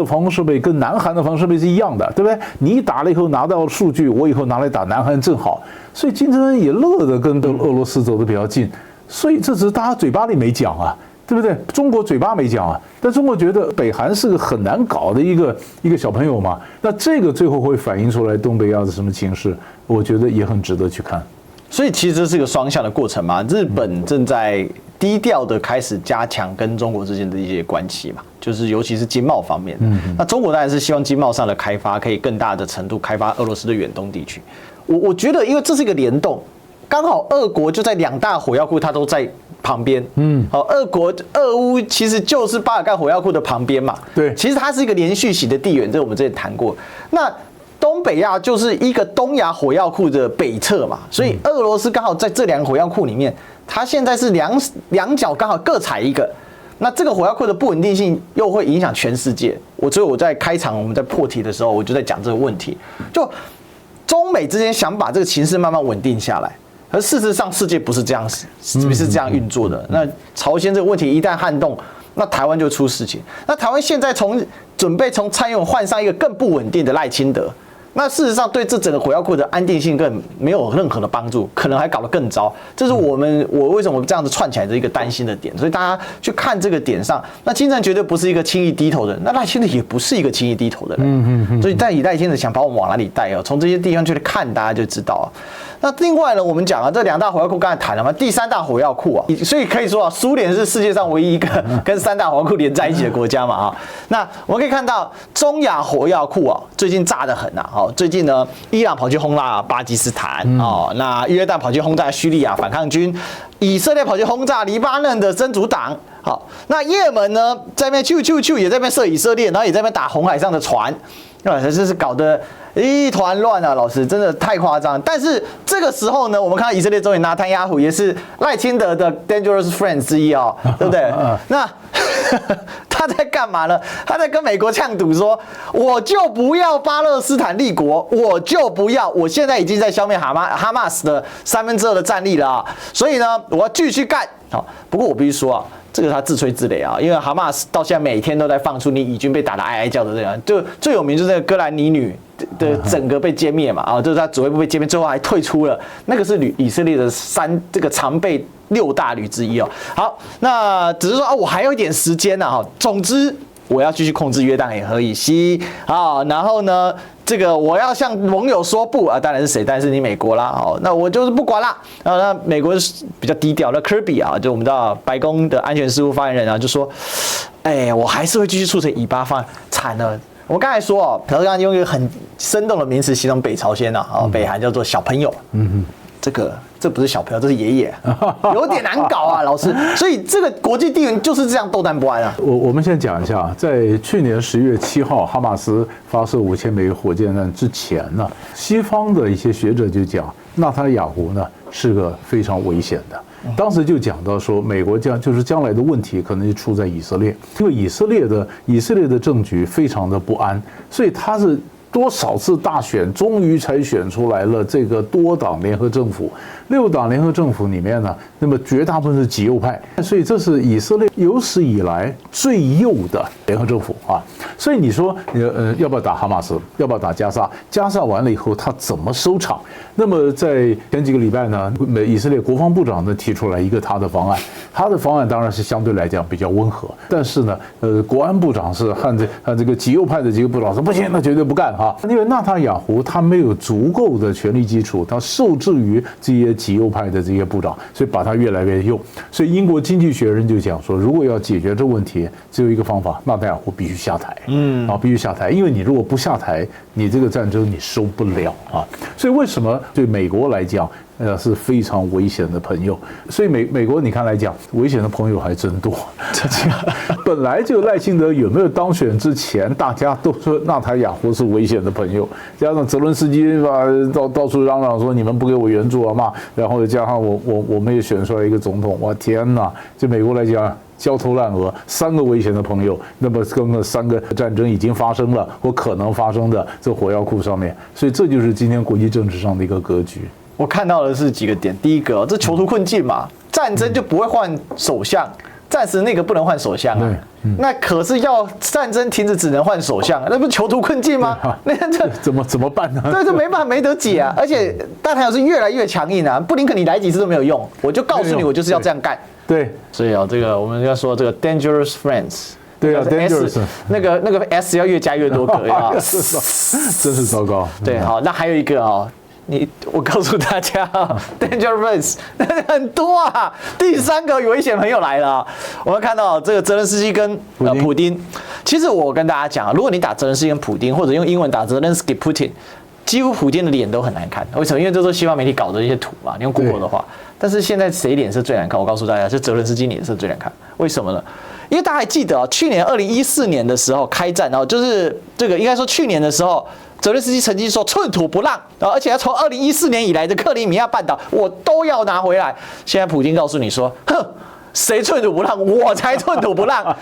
防空设备跟南韩的防空设备是一样的，对不对？你打了以后拿到数据，我以后拿来打南韩正好，所以金正恩也乐得跟俄罗斯走得比较近，所以这只是大家嘴巴里没讲啊，对不对？中国嘴巴没讲啊，但中国觉得北韩是个很难搞的一个小朋友嘛，那这个最后会反映出来东北亚的什么情势，我觉得也很值得去看。所以其实这是个双向的过程嘛，日本正在低调的开始加强跟中国之间的一些关系嘛，就是尤其是经贸方面。那中国当然是希望经贸上的开发可以更大的程度开发俄罗斯的远东地区。我觉得因为这是一个联动，刚好俄国就在2大火药库，它都在旁边。好，俄乌其实就是巴尔干火药库的旁边嘛。对，其实它是一个连续型的地缘，这我们之前谈过。那东北亚就是一个东亚火药库的北侧嘛，所以俄罗斯刚好在这2个火药库里面，它现在是两脚刚好各踩一个，那这个火药库的不稳定性又会影响全世界。所以我在开场我们在破题的时候，我就在讲这个问题，就中美之间想把这个情势慢慢稳定下来，而事实上世界不是这样运作的。那朝鲜这个问题一旦撼动，那台湾就出事情。那台湾现在准备从蔡英文换上一个更不稳定的赖清德。那事实上，对这整个火药库的安定性更没有任何的帮助，可能还搞得更糟。这是我为什么这样子串起来的一个担心的点。所以大家去看这个点上，那金正绝对不是一个轻易低头的人，那赖清德也不是一个轻易低头的人。所以以赖清德想把我们往哪里带从这些地方去看，大家就知道。那另外呢，我们讲这2大火药库刚才谈了嘛，第3大火药库啊，所以可以说苏联是世界上唯一一个跟3大火药库连在一起的国家嘛那我们可以看到中亚火药库最近炸得很最近呢，伊朗跑去轰炸巴基斯坦那约旦跑去轰炸叙利亚反抗军，以色列跑去轰炸黎巴嫩的真主党。好，那也门呢，在那边也在那边射以色列，然后也在那边打红海上的船，这是搞得一团乱啊！老师真的太夸张。但是这个时候呢，我们看到以色列总理纳坦雅胡也是赖清德的 dangerous friend 之一对不对？那他在干嘛呢？他在跟美国呛赌说，我就不要巴勒斯坦立国，我就不要，我现在已经在消灭哈马斯的2/3的战力了所以呢，我要继续干。好，不过我必须说这个他自吹自擂因为哈马斯到现在每天都在放出你以军被打得哀哀叫的这样，就最有名就是那个哥兰尼女的整个被歼灭嘛就是他指挥部被歼灭，最后还退出了，那个是以色列的这个常备6大旅之一好，那只是说我还有一点时间总之我要继续控制约旦河以西然后呢，这个我要向盟友说不当然是谁？当然是你美国啦那我就是不管啦。然后那美国比较低调，那 Kirby 就我们知道白宫的安全事务发言人就说，我还是会继续促成以巴方案。惨了，我们刚才说他刚刚用一个很生动的名词形容北朝鲜北韩叫做小朋友。这不是小朋友，这是爷爷，有点难搞老师。所以这个国际地缘就是这样斗战不安我们先讲一下，在去年10月7号，哈马斯发射5000枚火箭弹之前呢，西方的一些学者就讲，纳坦雅胡呢是个非常危险的。当时就讲到说，美国就是将来的问题可能就出在以色列，因为以色列的政局非常的不安，所以他是多少次大选，终于才选出来了这个多党联合政府。6党联合政府里面呢，那么绝大部分是极右派，所以这是以色列有史以来最右的联合政府所以你说要不要打哈马斯，要不要打加沙？加沙完了以后，他怎么收场？那么在前几个礼拜呢，以色列国防部长呢提出来一个他的方案，他的方案当然是相对来讲比较温和，但是呢，国安部长是和这个极右派的几个部长说不行，那绝对不干哈，因为纳塔雅胡他没有足够的权力基础，他受制于这些极右派的这些部长，所以把他越来越右。所以英国经济学人就讲说，如果要解决这问题，只有一个方法，纳塔雅胡必须下台，必须下台，因为你如果不下台，你这个战争你收不了啊。所以为什么对美国来讲？是非常危险的朋友，所以美国你看来讲，危险的朋友还真多。本来就赖清德有没有当选之前，大家都说纳塔雅胡是危险的朋友，加上泽伦斯基吧，到处嚷嚷说你们不给我援助啊嘛，然后加上我们也选出来一个总统，哇天哪！就美国来讲。焦头烂额，3个危险的朋友，那么跟那3个战争已经发生了或可能发生的这火药库上面，所以这就是今天国际政治上的一个格局。我看到的是几个点，第一个，这囚徒困境嘛，战争就不会换首相，暂时那个不能换首相啊。那可是要战争停止只能换首相，那不是囚徒困境吗？那这怎么办呢？对，这没办法，没得解啊！而且大台是越来越强硬啊，布林肯你来几次都没有用，我就告诉你，我就是要这样干。对，所以这个我们要说这个 dangerous friends， 对啊 ，dangerous， 那个 S 要越加越多格啊，真是糟糕。对，好，那还有一个我告诉大家，dangerous 很多啊。第3个危险朋友来了，我们看到这个泽连斯基跟普丁。其实我跟大家讲，如果你打泽连斯基跟普丁，或者用英文打 Zelensky Putin， 几乎普丁的脸都很难看。为什么？因为这都是西方媒体搞的一些图嘛，你用 Google 的话。但是现在谁脸是最难看？我告诉大家，是泽连斯基脸是最难看。为什么呢？因为大家还记得去年2014年的时候开战，就是这个应该说去年的时候，泽连斯基曾经说寸土不让，而且从2014年以来的克里米亚半岛我都要拿回来。现在普丁告诉你说，哼。谁寸土不让？我才寸土不让！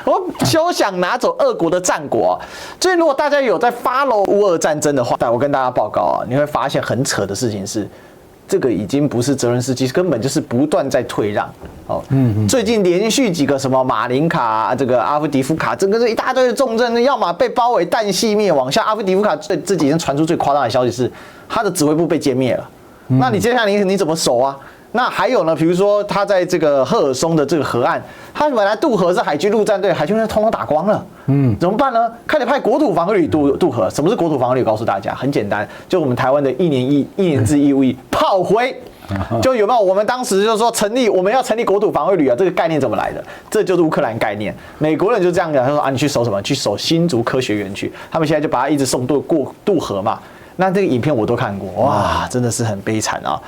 我休想拿走俄国的战果。所以，如果大家有在 follow 乌俄战争的话，我跟大家报告啊，你会发现很扯的事情是，这个已经不是泽连斯基，根本就是不断在退让。最近连续几个什么马林卡、这个阿夫迪夫卡，整个是一大堆的重镇，要么被包围旦夕灭亡。像阿夫迪夫卡自己已经传出最夸张的消息是，他的指挥部被歼灭了。那你接下来你怎么守啊？那还有呢？比如说他在这个赫尔松的这个河岸，他本来渡河是海军陆战队，海军通通打光了，怎么办呢？开始派国土防御旅渡河。什么是国土防御旅？告诉大家，很简单，就我们台湾的一年制义务役炮灰。就有没有？我们当时就说我们要成立国土防御旅啊，这个概念怎么来的？这就是乌克兰概念。美国人就这样讲，他说啊，你去守什么？去守新竹科学园区。他们现在就把它一直送过渡河嘛。那这个影片我都看过，哇，真的是很悲惨啊。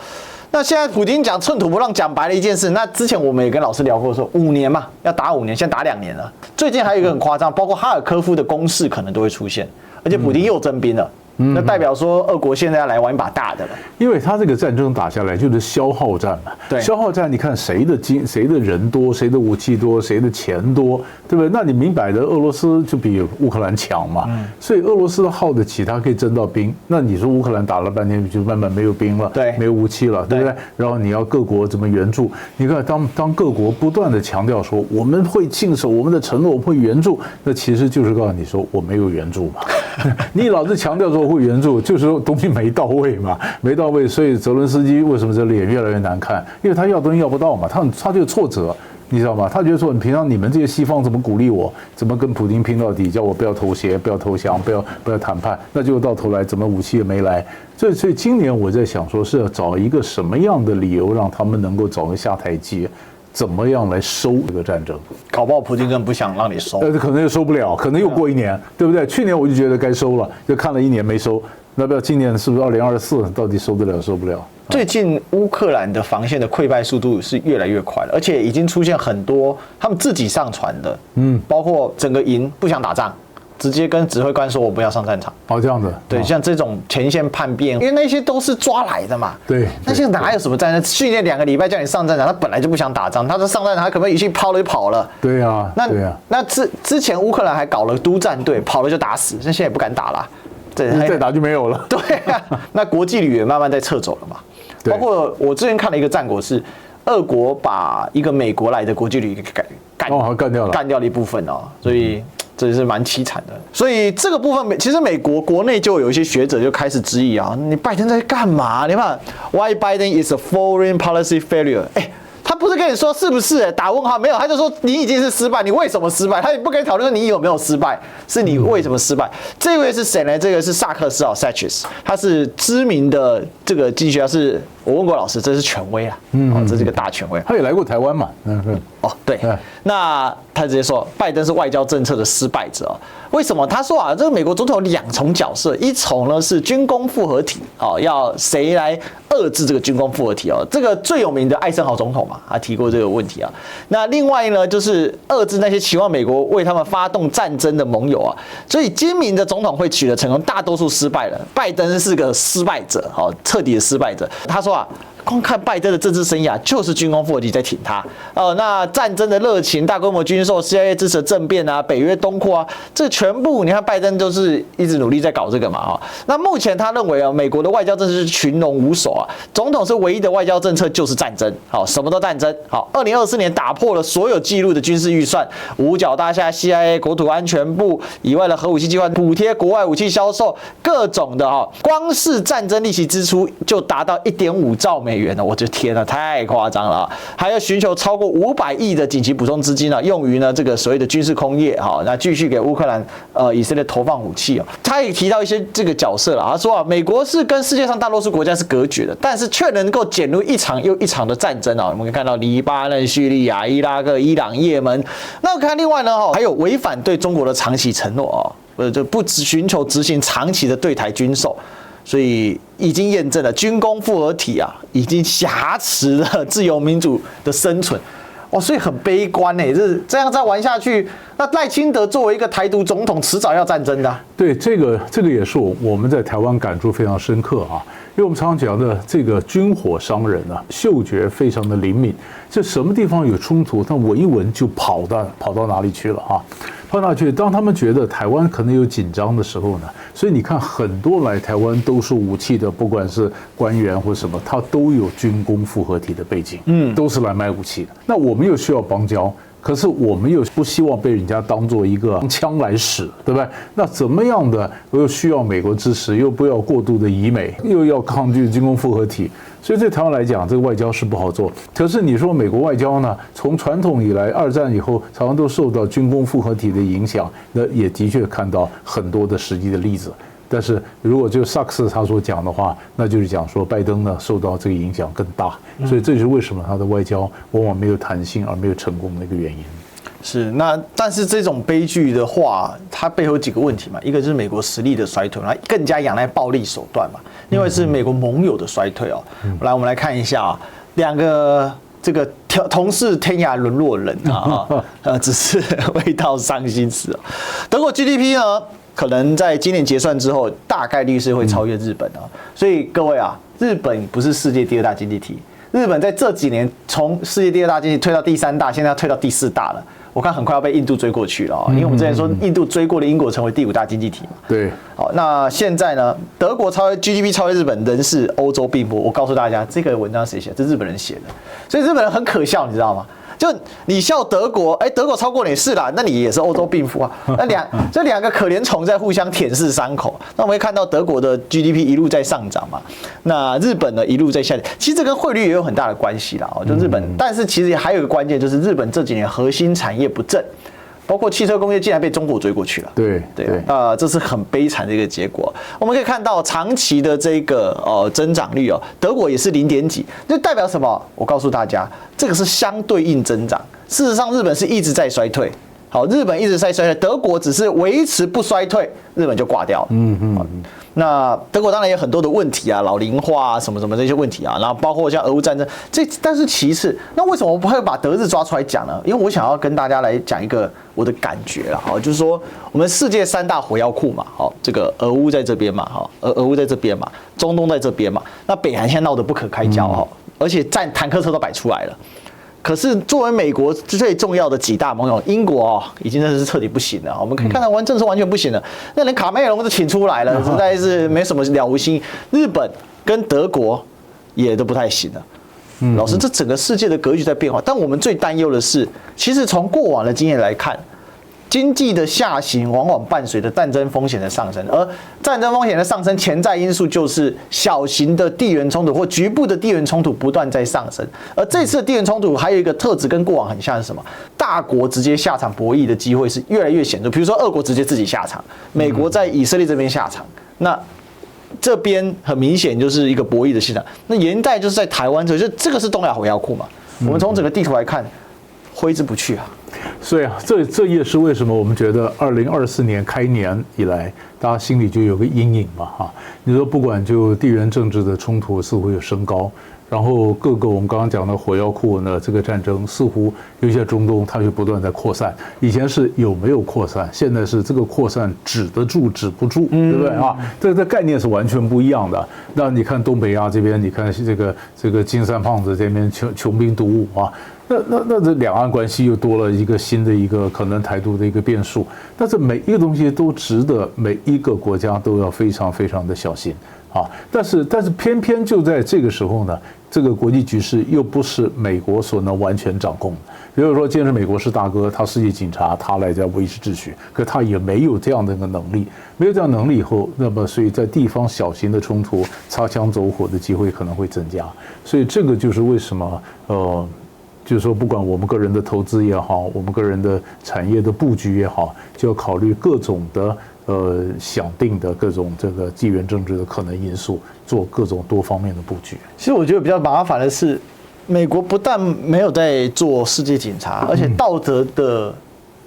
那现在普丁讲寸土不让，讲白了一件事。那之前我们也跟老师聊过说，5年嘛，要打5年，现在打2年了。最近还有一个很夸张，包括哈尔科夫的攻势可能都会出现，而且普丁又征兵了。那代表说，俄国现在要来玩一把大的了。因为他这个战争打下来就是消耗战嘛。对，消耗战，你看谁的人多，谁的武器多，谁的钱多，对不对？那你明摆的俄罗斯就比乌克兰强嘛。所以俄罗斯耗得起，他可以征到兵。那你说乌克兰打了半天就慢慢没有兵了，对，没有武器了，对不对？然后你要各国怎么援助？你看，当各国不断的强调说我们会信守我们的承诺，我们会援助，那其实就是告诉你说我没有援助嘛。你老是强调说会援助，就是说东西没到位嘛，没到位，所以泽伦斯基为什么这脸越来越难看？因为他要东西要不到嘛，他就挫折，你知道吗？他觉得说，平常你们这些西方怎么鼓励我，怎么跟普丁拼到底，叫我不要投降，不要投降，不要谈判，那结果到头来怎么武器也没来？所以今年我在想说，是要找一个什么样的理由让他们能够找个下台阶。怎么样来收这个战争？搞不好普丁根本不想让你收，可能又收不了，可能又过1年，对不对？去年我就觉得该收了，就看了1年没收，那不要今年是不是2024到底收得了收不了？最近乌克兰的防线的溃败速度是越来越快了，而且已经出现很多他们自己上传的，包括整个营不想打仗。直接跟指挥官说：“我不要上战场。”这样的，对，像这种前线叛变，因为那些都是抓来的嘛。对，那现在哪有什么战争？训练2个礼拜叫你上战场，他本来就不想打仗，他说上战场，他可不可以一去抛了就跑了？对啊，那之前乌克兰还搞了督战队，跑了就打死，那现在也不敢打了，再打就没有了。对啊，那国际旅也慢慢在撤走了嘛。包括我之前看了一个战果是，俄国把一个美国来的国际旅给干掉了一部分哦，所以。这也是蛮凄惨的，所以这个部分其实美国国内就有一些学者就开始质疑啊，你拜登在干嘛？你看 ，Why Biden is a foreign policy failure？他不是跟你说是不是打问号，没有，他就说你已经是失败，你为什么失败？他也不跟你讨论说你有没有失败，是你为什么失败。这位是谁呢？这个是萨克斯Sachs， 他是知名的这个经济学家，是我问过老师，这是权威啊，这是个大权威。他也来过台湾嘛，对，那他直接说拜登是外交政策的失败者。为什么？他说啊，这个美国总统有2重角色，一重呢是军工复合体，要谁来遏制这个军工复合体哦？这个最有名的艾森豪总统嘛，他提过这个问题啊。那另外呢，就是遏制那些期望美国为他们发动战争的盟友啊。所以今明的总统会取得成功，大多数失败了。拜登是个失败者，彻底的失败者。他说啊，光看拜登的政治生涯，就是军工复合体在挺他。那战争的热情、大规模军售、CIA 支持的政变啊、北约东扩啊，这全部你看拜登就是一直努力在搞这个嘛。那目前他认为啊，美国的外交政策是群龙无首啊，总统是唯一的外交政策就是战争，什么都战争。2024年打破了所有纪录的军事预算，五角大厦、CIA、国土安全部以外的核武器计划、补贴国外武器销售，各种的光是战争利息支出就达到1.5兆美元了，我的天啊，太夸张了啊！还要寻求超过500亿的紧急补充资金用于这个所谓的军事工业那继续给乌克兰以色列投放武器他也提到一些这个角色了，他说美国是跟世界上大多数国家是隔绝的，但是却能够卷入一场又一场的战争我们可以看到黎巴嫩、叙利亚、伊拉克、伊朗、也门。那我看另外呢还有违反对中国的长期承诺就不寻求执行长期的对台军售。所以已经验证了军工复合体已经挟持了自由民主的生存。所以很悲观这样再玩下去，那赖清德作为一个台独总统，迟早要战争的。对，这个也是我们在台湾感触非常深刻因为我们常常讲的这个军火商人嗅觉非常的灵敏，这什么地方有冲突，他闻一闻就跑到哪里去了跑哪去？当他们觉得台湾可能有紧张的时候呢，所以你看很多来台湾都是武器的，不管是官员或什么，他都有军工复合体的背景，都是来买武器的。那我们又需要邦交，可是我们又不希望被人家当做一个枪来使，对不对？那怎么样的又需要美国支持，又不要过度的以美，又要抗拒军工复合体，所以对台湾来讲，这个外交是不好做。可是你说美国外交呢，从传统以来，二战以后，常常都受到军工复合体的影响，那也的确看到很多的实际的例子。但是如果就萨克斯他所讲的话，那就是讲说拜登呢受到这个影响更大，所以这就是为什么他的外交往往没有弹性而没有成功的一个原因。是，那但是这种悲剧的话，它背后有几个问题嘛？一个就是美国实力的衰退，更加仰赖暴力手段嘛；另外是美国盟友的衰退来，我们来看一下2个这个同是天涯沦落人只是未到伤心事德国 GDP 呢？可能在今年结算之后，大概率是会超越日本所以各位日本不是世界第2大经济体，日本在这几年从世界第2大经济体退到第3大，现在要退到第4大了。我看很快要被印度追过去了因为我们之前说印度追过了英国，成为第5大经济体嘛。对。那现在呢，德国GDP 超越日本，仍是欧洲病夫。我告诉大家，这个文章谁写的？这日本人写的。所以日本人很可笑，你知道吗？就你笑德国，德国超过你是啦，那你也是欧洲病夫那这两个可怜虫在互相舔舐伤口。那我们会看到德国的 GDP 一路在上涨嘛，那日本呢一路在下跌。其实这跟汇率也有很大的关系啦就日本，但是其实还有一个关键就是日本这几年核心产业不振。包括汽车工业竟然被中国追过去了，对，这是很悲惨的一个结果。我们可以看到长期的这个增长率德国也是0点几，这代表什么？我告诉大家，这个是相对应增长。事实上，日本是一直在衰退。日本一直在衰退，德国只是维持不衰退，日本就挂掉了。那德国当然有很多的问题老龄化什么什么这些问题然后包括像俄乌战争，但是其次，那为什么我不会把德日抓出来讲呢？因为我想要跟大家来讲一个我的感觉就是说我们世界3大火药库嘛，这个俄乌在这边嘛，俄乌在这边嘛，中东在这边嘛，那北韩现在闹得不可开交而且坦克车都摆出来了。可是作为美国最重要的几大盟友，英国已经真的是彻底不行了。我们可以看到政策完全不行了，那连卡梅隆都请出来了，实在是没什么了无新意。日本跟德国也都不太行了。老师，这整个世界的格局在变化，但我们最担忧的是，其实从过往的经验来看，经济的下行往往伴随着战争风险的上升，而战争风险的上升潜在因素就是小型的地缘冲突或局部的地缘冲突不断在上升。而这次的地缘冲突还有一个特质跟过往很像是什么？大国直接下场博弈的机会是越来越显著。比如说俄国直接自己下场，美国在以色列这边下场，那这边很明显就是一个博弈的现场。那沿带就是在台湾这个是东亚火药库嘛？我们从整个地图来看，挥之不去啊。所以啊，这也是为什么我们觉得2024年开年以来，大家心里就有个阴影嘛哈。你说不管就地缘政治的冲突似乎有升高，然后各个我们刚刚讲的火药库呢，这个战争似乎有些中东它就不断在扩散。以前是有没有扩散，现在是这个扩散止得住止不住，对不对啊？这概念是完全不一样的。那你看东北亚这边，你看这个金三胖子这边穷兵黩武啊。那这两岸关系又多了一个新的一个可能台独的一个变数，但是每一个东西都值得每一个国家都要非常非常的小心啊。但是偏偏就在这个时候呢，这个国际局势又不是美国所能完全掌控的。比如说，既然是美国是大哥，他世界警察，他来在维持秩序，可他也没有这样的一个能力。没有这样能力以后，那么所以在地方小型的冲突、擦枪走火的机会可能会增加。所以这个就是为什么就是说，不管我们个人的投资也好，我们个人的产业的布局也好，就要考虑各种的想定的各种这个地缘政治的可能因素，做各种多方面的布局。其实我觉得比较麻烦的是，美国不但没有在做世界警察，而且道德的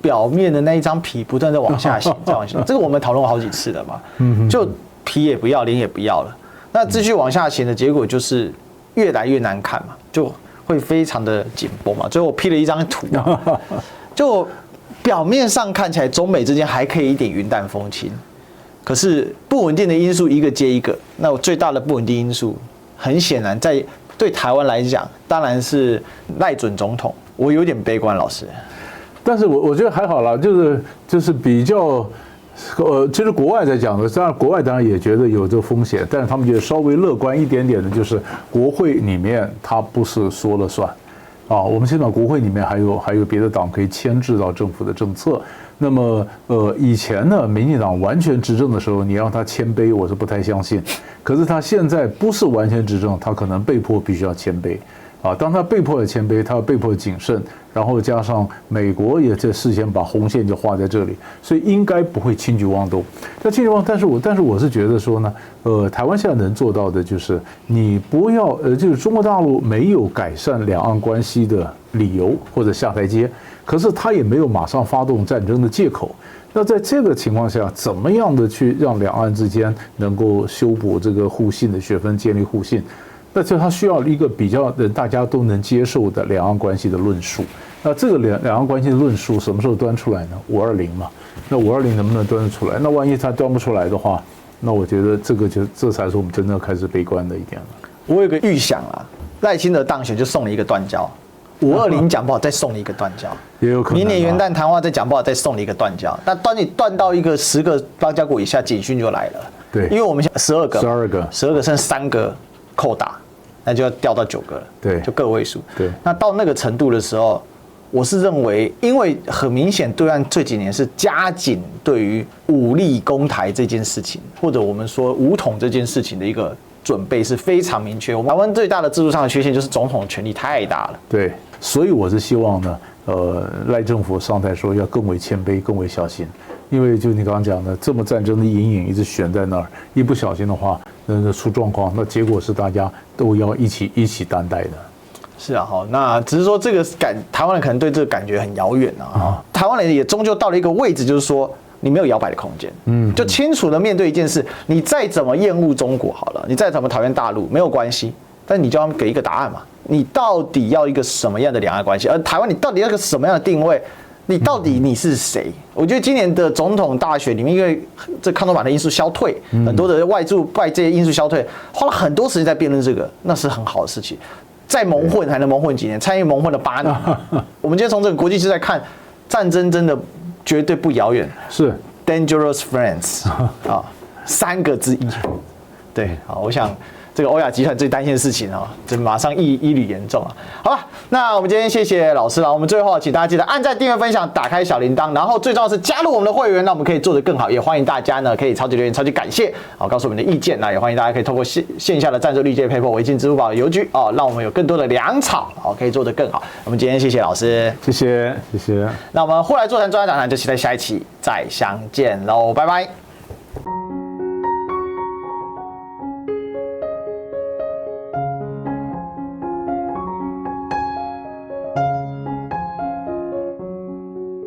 表面的那一张皮不断在往下行，这样行。这个我们讨论过好几次了嘛，就皮也不要，脸也不要了。那继续往下行的结果就是越来越难看嘛，就会非常的紧绷嘛。所以我 P 了一张图嘛，就表面上看起来中美之间还可以一点云淡风轻，可是不稳定的因素一个接一个。那最大的不稳定因素，很显然在对台湾来讲，当然是赖准总统。我有点悲观，老师。但是我觉得还好啦，就是比较。其实国外在讲的，当然国外当然也觉得有这个风险，但是他们觉得稍微乐观一点点的，就是国会里面它不是说了算，啊，我们现在国会里面还有别的党可以牵制到政府的政策。那么以前呢，民进党完全执政的时候，你让他谦卑，我是不太相信。可是他现在不是完全执政，他可能被迫必须要谦卑。啊，当他被迫的谦卑，他要被迫谨慎，然后加上美国也在事先把红线就画在这里，所以应该不会轻举妄动。但是我是觉得说呢，台湾现在能做到的就是你不要就是中国大陆没有改善两岸关系的理由或者下台阶，可是他也没有马上发动战争的借口。那在这个情况下，怎么样的去让两岸之间能够修补这个互信的学分，建立互信？那就它需要一个比较大家都能接受的两岸关系的论述。那这个两岸关系的论述什么时候端出来呢？520嘛。那520能不能端得出来？那万一它端不出来的话，那我觉得这才是我们真正开始悲观的一点了。我有个预想啊，赖清德当选就送你一个断交，520讲不好再送你一个断交，也有可能。明年元旦谈话再讲不好再送你一个断交。那当你断到一个10个邦交国以下，警讯就来了。对，因为我们12个剩3个扣打。那就要掉到9个了，对，就个位数。对，那到那个程度的时候，我是认为，因为很明显，对岸这几年是加紧对于武力攻台这件事情，或者我们说武统这件事情的一个准备是非常明确。我们台湾最大的制度上的缺陷就是总统的权力太大了。对，所以我是希望呢，赖政府上台说要更为谦卑，更为小心。因为就你刚刚讲的，这么战争的阴影一直悬在那儿，一不小心的话，那出状况，那结果是大家都要一起担待的。是啊，好，那只是说这个台湾人可能对这个感觉很遥远啊。台湾人也终究到了一个位置，就是说你没有摇摆的空间。就清楚的面对一件事，你再怎么厌恶中国好了，你再怎么讨厌大陆没有关系，但你就要给一个答案嘛。你到底要一个什么样的两岸关系？而台湾你到底要一个什么样的定位？你到底你是谁？我觉得今年的总统大选里面，因为这抗中保台因素消退，很多的外界因素消退，花了很多时间在辩论这个，那是很好的事情。再蒙混还能蒙混几年？蔡英文蒙混了8年。我们今天从这个国际之在看，战争真的绝对不遥远。是 dangerous friends 啊，3个之一。对，好，我想这个欧亚集团最担心的事情哦，这马上一缕严重啊。好吧，那我们今天谢谢老师了。我们最后请大家记得按赞、订阅、分享、打开小铃铛，然后最重要是加入我们的会员，让我们可以做得更好。也欢迎大家呢可以超级留言、超级感谢哦，告诉我们的意见。那也欢迎大家可以透过线下的赞助绿界PayPal、微信、支付宝、邮局哦，让我们有更多的粮草哦，可以做得更好。我们今天谢谢老师，谢谢。那我们后来座谈专家讲坛就期待下一期再相见喽，拜拜。